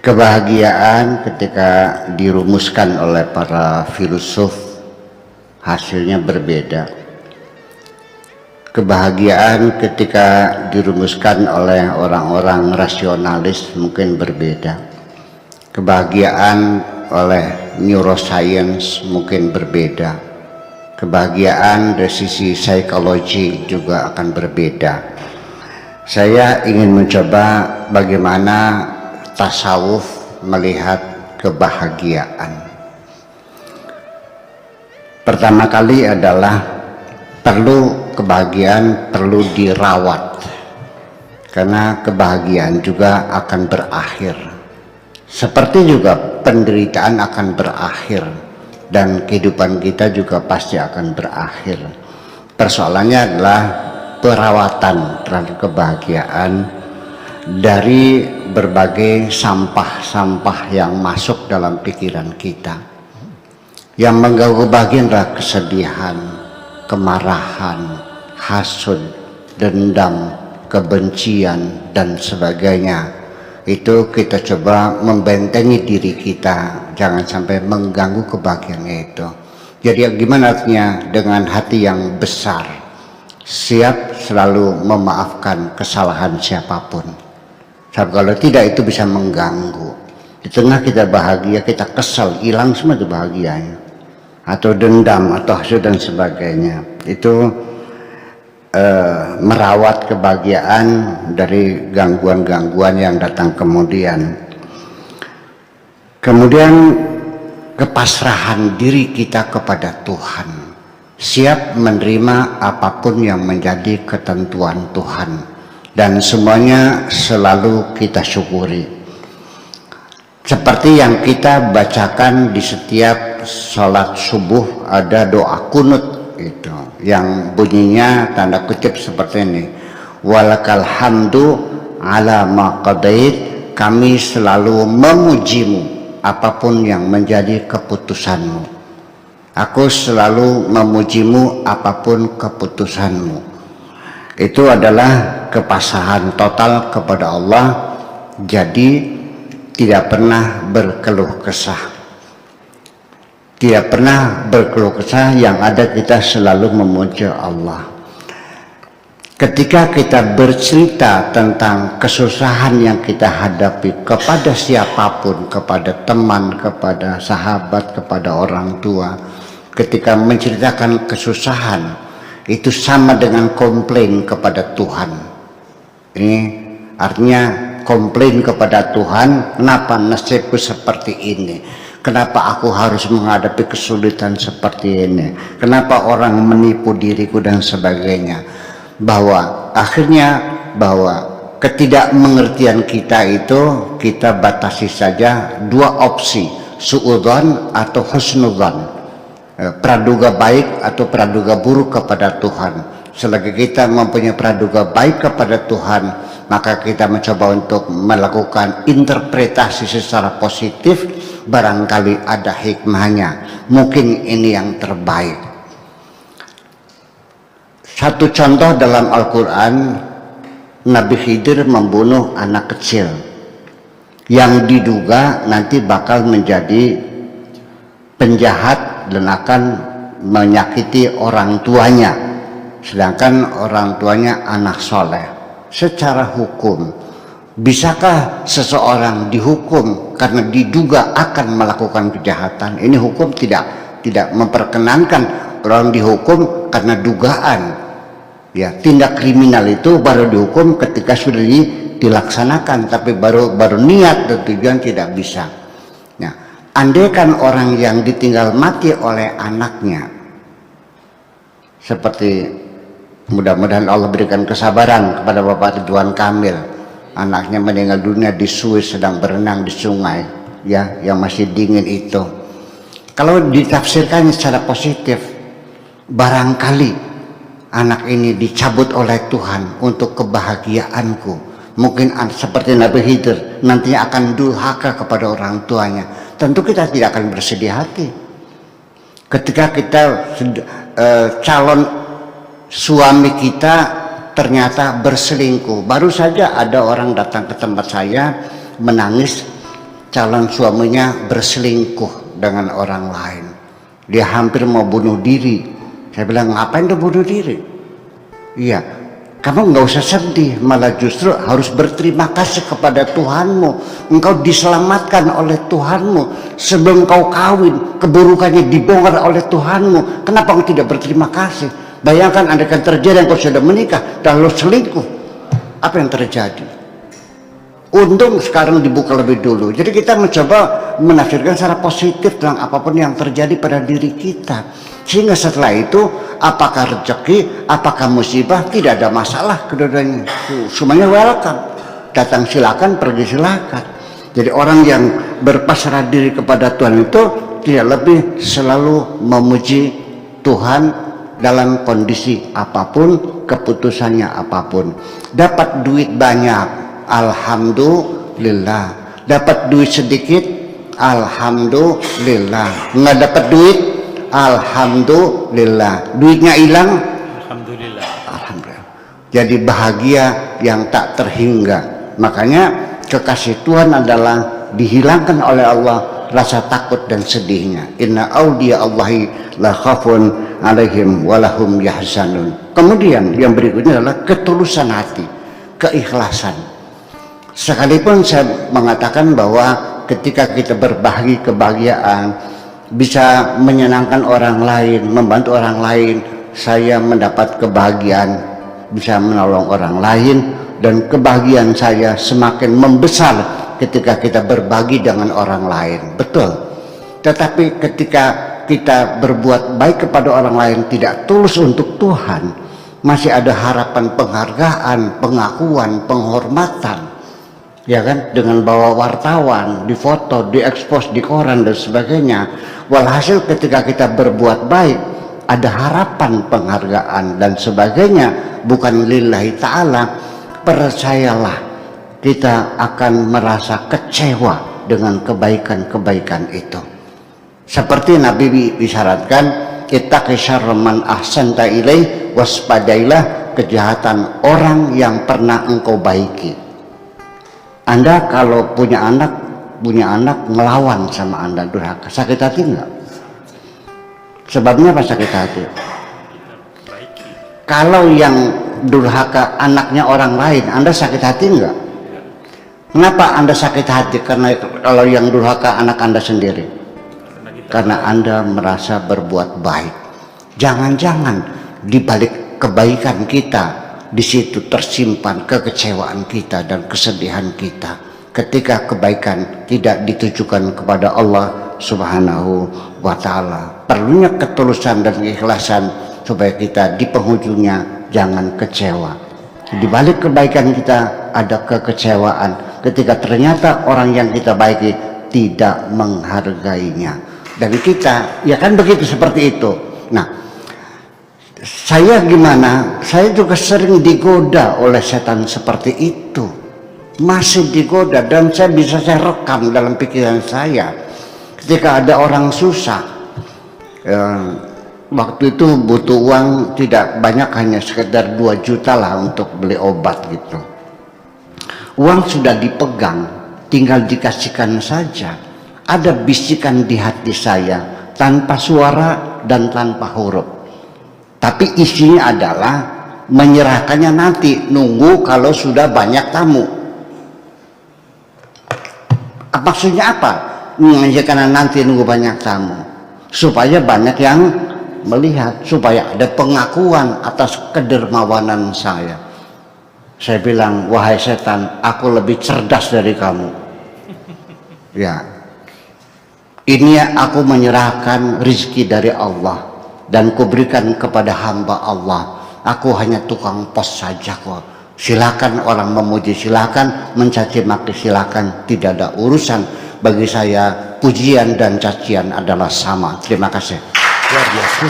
Kebahagiaan ketika dirumuskan oleh para filsuf hasilnya berbeda. Kebahagiaan ketika dirumuskan oleh orang-orang rasionalis mungkin berbeda. Kebahagiaan oleh neuroscience mungkin berbeda. Kebahagiaan dari sisi psikologi juga akan berbeda. Saya ingin mencoba bagaimana tasawuf melihat kebahagiaan. Pertama kali adalah kebahagiaan perlu dirawat, karena kebahagiaan juga akan berakhir. Seperti juga penderitaan akan berakhir dan kehidupan kita juga pasti akan berakhir. Persoalannya adalah perawatan terhadap kebahagiaan dari berbagai sampah-sampah yang masuk dalam pikiran kita. Yang mengganggu kebahagiaan adalah kesedihan, kemarahan, hasud, dendam, kebencian, dan sebagainya. Itu kita coba membentengi diri kita, jangan sampai mengganggu kebahagiaan itu. Jadi gimana artinya? Dengan hati yang besar, siap selalu memaafkan kesalahan siapapun. Sebab kalau tidak itu bisa mengganggu. Di tengah kita bahagia, kita kesal, hilang semua itu bahagianya. Atau dendam, atau hasud dan sebagainya. Itu merawat kebahagiaan dari gangguan-gangguan yang datang kemudian. Kemudian kepasrahan diri kita kepada Tuhan. Siap menerima apapun yang menjadi ketentuan Tuhan. Dan semuanya selalu kita syukuri. Seperti yang kita bacakan di setiap sholat subuh, ada doa kunut itu, yang bunyinya tanda kutip seperti ini. Walakal hamdu ala ma qadait, kami selalu memujimu apapun yang menjadi keputusanmu. Aku selalu memujimu apapun keputusanmu. Itu adalah kepasrahan total kepada Allah. Jadi tidak pernah berkeluh kesah. Tidak pernah berkeluh kesah, yang ada kita selalu memuja Allah. Ketika kita bercerita tentang kesusahan yang kita hadapi kepada siapapun, kepada teman, kepada sahabat, kepada orang tua, ketika menceritakan kesusahan, itu sama dengan komplain kepada Tuhan. Ini artinya komplain kepada Tuhan, kenapa nasibku seperti ini? Kenapa aku harus menghadapi kesulitan seperti ini? Kenapa orang menipu diriku dan sebagainya? Bahwa ketidakmengertian kita itu kita batasi saja dua opsi, suudzon atau husnudzon. Praduga baik atau praduga buruk kepada Tuhan. Selagi kita mempunyai praduga baik kepada Tuhan, maka kita mencoba untuk melakukan interpretasi secara positif. Barangkali ada hikmahnya, mungkin ini yang terbaik. Satu contoh dalam Al-Quran, Nabi Khidir membunuh anak kecil yang diduga nanti bakal menjadi penjahat dan akan menyakiti orang tuanya, sedangkan orang tuanya anak soleh. Secara hukum, bisakah seseorang dihukum karena diduga akan melakukan kejahatan? Ini hukum tidak memperkenankan orang dihukum karena dugaan. Ya, tindak kriminal itu baru dihukum ketika sudah dilaksanakan, tapi baru niat dan tujuan tidak bisa. Andaikan orang yang ditinggal mati oleh anaknya, seperti mudah-mudahan Allah berikan kesabaran kepada Bapak Ridwan Kamil, anaknya meninggal dunia di Swiss sedang berenang di sungai, ya, yang masih dingin itu. Kalau ditafsirkan secara positif, barangkali anak ini dicabut oleh Tuhan untuk kebahagiaanku. Mungkin seperti Nabi Khidir nantinya akan durhaka kepada orang tuanya. Tentu kita tidak akan bersedih hati. Ketika kita calon suami kita ternyata berselingkuh. Baru saja ada orang datang ke tempat saya menangis calon suaminya berselingkuh dengan orang lain. Dia hampir mau bunuh diri. Saya bilang, ngapain dia bunuh diri? Iya, kamu nggak usah sedih, malah justru harus berterima kasih kepada Tuhanmu. Engkau diselamatkan oleh Tuhanmu. Sebelum kau kawin, keburukannya dibongkar oleh Tuhanmu. Kenapa engkau tidak berterima kasih? Bayangkan andaikan terjadi engkau sudah menikah dan lo selingkuh, apa yang terjadi? Untung sekarang dibuka lebih dulu. Jadi kita mencoba menafsirkan secara positif tentang apapun yang terjadi pada diri kita. Sehingga setelah itu, apakah rezeki, apakah musibah, tidak ada masalah kedua-duanya. Semuanya welcome. Datang silakan, pergi silakan. Jadi orang yang berpasrah diri kepada Tuhan itu tidak lebih selalu memuji Tuhan dalam kondisi apapun, keputusannya apapun. Dapat duit banyak, alhamdulillah. Dapat duit sedikit, alhamdulillah. Nggak dapat duit, alhamdulillah. Duitnya hilang, alhamdulillah. Alhamdulillah. Jadi bahagia yang tak terhingga. Makanya kekasih Tuhan adalah dihilangkan oleh Allah rasa takut dan sedihnya. Inna awliya Allahi la khafun alaihim walahum yahzanun. Kemudian yang berikutnya adalah ketulusan hati, keikhlasan. Sekalipun saya mengatakan bahwa ketika kita berbagi kebahagiaan, bisa menyenangkan orang lain, membantu orang lain, saya mendapat kebahagiaan, bisa menolong orang lain, dan kebahagiaan saya semakin membesar ketika kita berbagi dengan orang lain. Betul. Tetapi ketika kita berbuat baik kepada orang lain tidak tulus untuk Tuhan, masih ada harapan penghargaan, pengakuan, penghormatan. Ya kan, dengan bawa wartawan, difoto, diekspos di koran dan sebagainya. Walhasil ketika kita berbuat baik, ada harapan penghargaan dan sebagainya, bukan lillahi ta'ala. Percayalah, kita akan merasa kecewa dengan kebaikan-kebaikan itu. Seperti Nabi isyaratkan, ittaqi syarra man ahsanta ilaih, waspadailah kejahatan orang yang pernah engkau baiki. Anda kalau punya anak ngelawan sama Anda, durhaka, sakit hati enggak? Sebabnya apa sakit hati? Kalau yang durhaka anaknya orang lain, Anda sakit hati enggak? Kenapa Anda sakit hati? Karena kalau yang durhaka anak Anda sendiri, karena Anda merasa berbuat baik. Jangan-jangan di balik kebaikan kita, di situ tersimpan kekecewaan kita dan kesedihan kita ketika kebaikan tidak ditujukan kepada Allah Subhanahu wa ta'ala. Perlunya ketulusan dan keikhlasan supaya kita di penghujungnya jangan kecewa. Di balik kebaikan kita ada kekecewaan ketika ternyata orang yang kita baiki tidak menghargainya. Dan kita, ya kan begitu, seperti itu. Nah, saya gimana? Saya juga sering digoda oleh setan seperti itu. Masih digoda, dan saya rekam dalam pikiran saya. Ketika ada orang susah, waktu itu butuh uang tidak banyak, hanya sekitar 2 juta lah untuk beli obat gitu. Uang sudah dipegang, tinggal dikasihkan saja. Ada bisikan di hati saya tanpa suara dan tanpa huruf. Tapi isinya adalah menyerahkannya nanti, nunggu kalau sudah banyak tamu. Maksudnya apa? Menyerahkan nanti, nunggu banyak tamu, supaya banyak yang melihat, supaya ada pengakuan atas kedermawanan saya. Saya bilang, wahai setan, aku lebih cerdas dari kamu. Ya, ini aku menyerahkan rezeki dari Allah dan kuberikan kepada hamba Allah. Aku hanya tukang pos saja kok. Silakan orang memuji, silakan mencaci maki, silakan, tidak ada urusan. Bagi saya pujian dan cacian adalah sama. Terima kasih. Luar biasa.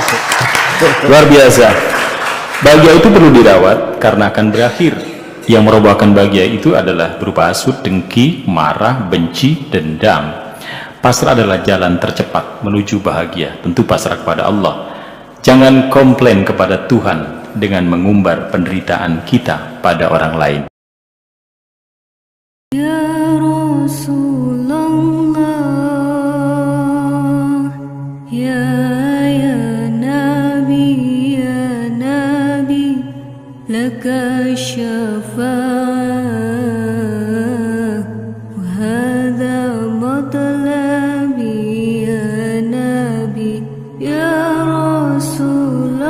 Luar biasa. Bahagia itu perlu dirawat karena akan berakhir. Yang merobohkan bahagia itu adalah berupa hasut, dengki, marah, benci, dendam. Pasrah adalah jalan tercepat menuju bahagia. Tentu pasrah kepada Allah. Jangan komplain kepada Tuhan dengan mengumbar penderitaan kita pada orang lain. Ya Rasulullah. ya Rasulullah.